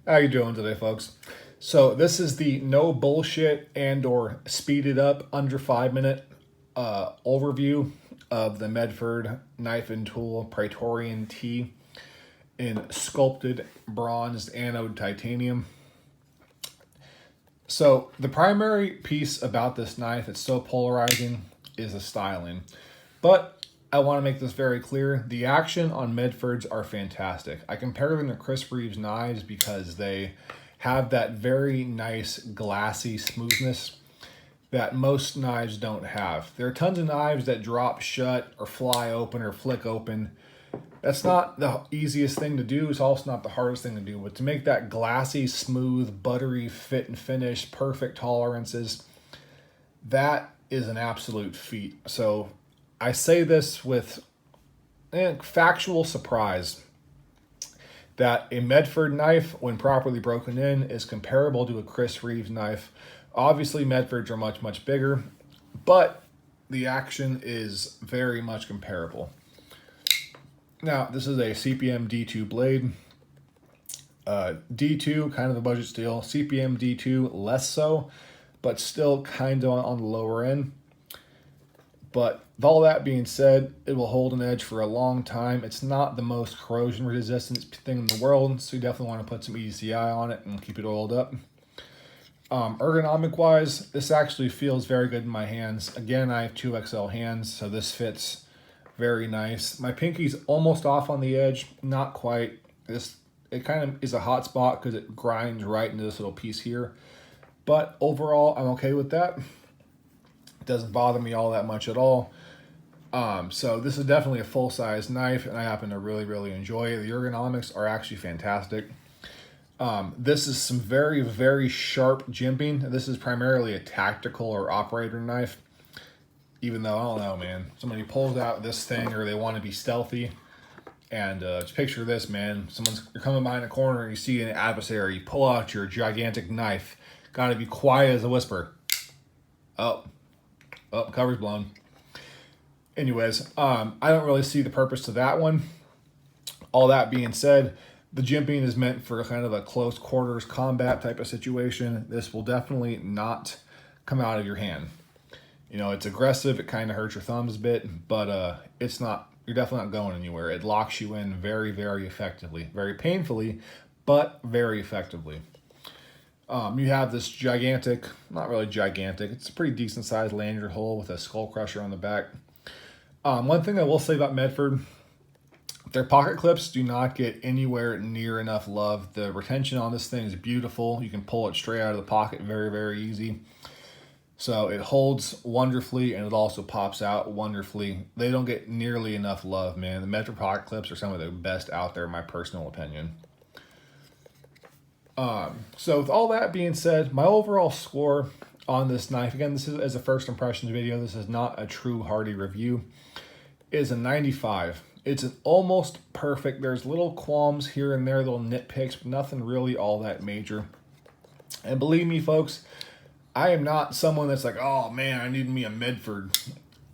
How you doing today, folks? So this is the no bullshit and or speeded up under 5 minute overview of the Medford knife and tool Praetorian T in sculpted bronzed anode titanium. So the primary piece about this knife, it's so polarizing, is the styling. But I want to make this very clear. The action on Medfords are fantastic. I compare them to Chris Reeves knives because they have that very nice glassy smoothness that most knives don't have. There are tons of knives that drop shut or fly open or flick open. That's not the easiest thing to do. It's also not the hardest thing to do. But to make that glassy, smooth, buttery fit and finish, perfect tolerances, that is an absolute feat. So I say this with factual surprise that a Medford knife, when properly broken in, is comparable to a Chris Reeves knife. Obviously, Medfords are much, much bigger, but the action is very much comparable. Now, this is a CPM D2 blade. D2, kind of a budget steel. CPM D2, less so, but still kind of on the lower end. But with all that being said, it will hold an edge for a long time. It's not the most corrosion resistant thing in the world, so you definitely want to put some ECI on it and keep it oiled up. Ergonomic wise, this actually feels very good in my hands. Again, I have 2XL hands, so this fits very nice. My pinky's almost off on the edge, not quite. It kind of is a hot spot because it grinds right into this little piece here. But overall, I'm okay with that. It doesn't bother me all that much at all. So this is definitely a full-size knife, and I happen to really, really enjoy it. The ergonomics are actually fantastic. This is some very, very sharp jimping. This is primarily a tactical or operator knife. Even though, I don't know, man. Somebody pulls out this thing or they want to be stealthy. And just picture this, man. You're coming behind a corner and you see an adversary. You pull out your gigantic knife. Got to be quiet as a whisper. Oh, cover's blown. Anyways, I don't really see the purpose to that one. All that being said, the jimping is meant for kind of a close quarters combat type of situation. This will definitely not come out of your hand. You know, it's aggressive. It kind of hurts your thumbs a bit, but it's not. You're definitely not going anywhere. It locks you in very, very effectively, very painfully, but very effectively. You have this gigantic, not really gigantic. It's a pretty decent sized lanyard hole with a skull crusher on the back. One thing I will say about Medford, their pocket clips do not get anywhere near enough love. The retention on this thing is beautiful. You can pull it straight out of the pocket very, very easy. So it holds wonderfully and it also pops out wonderfully. They don't get nearly enough love, man. The Medford pocket clips are some of the best out there, in my personal opinion. So with all that being said, my overall score on this knife, again, this is as a first impressions video. This is not a true Hardy review, is a 95. It's an almost perfect. There's little qualms here and there, little nitpicks, but nothing really all that major. And believe me, folks, I am not someone that's like, oh man, I need me a Medford.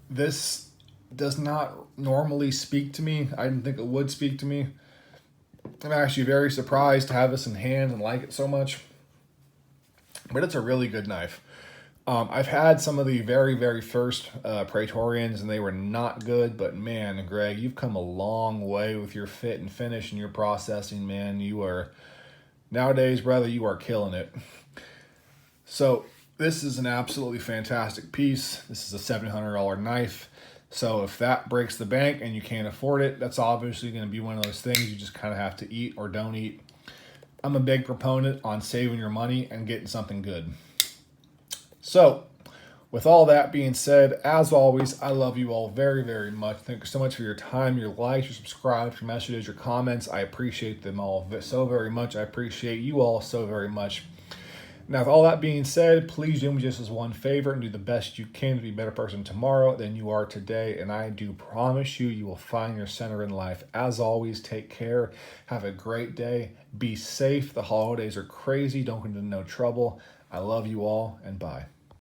This does not normally speak to me. I didn't think it would speak to me. I'm actually very surprised to have this in hand and like it so much. But it's a really good knife. I've had some of the very, very first Praetorians, and they were not good. But man, Greg, you've come a long way with your fit and finish and your processing, man. You are, nowadays, brother, you are killing it. So this is an absolutely fantastic piece. This is a $700 knife. So if that breaks the bank and you can't afford it, that's obviously going to be one of those things you just kind of have to eat or don't eat. I'm a big proponent on saving your money and getting something good. So with all that being said, as always, I love you all very, very much. Thank you so much for your time, your likes, your subscribes, your messages, your comments. I appreciate them all so very much. I appreciate you all so very much. Now, with all that being said, please do me just as one favor and do the best you can to be a better person tomorrow than you are today. And I do promise you, you will find your center in life. As always, take care. Have a great day. Be safe. The holidays are crazy. Don't get into no trouble. I love you all, and bye.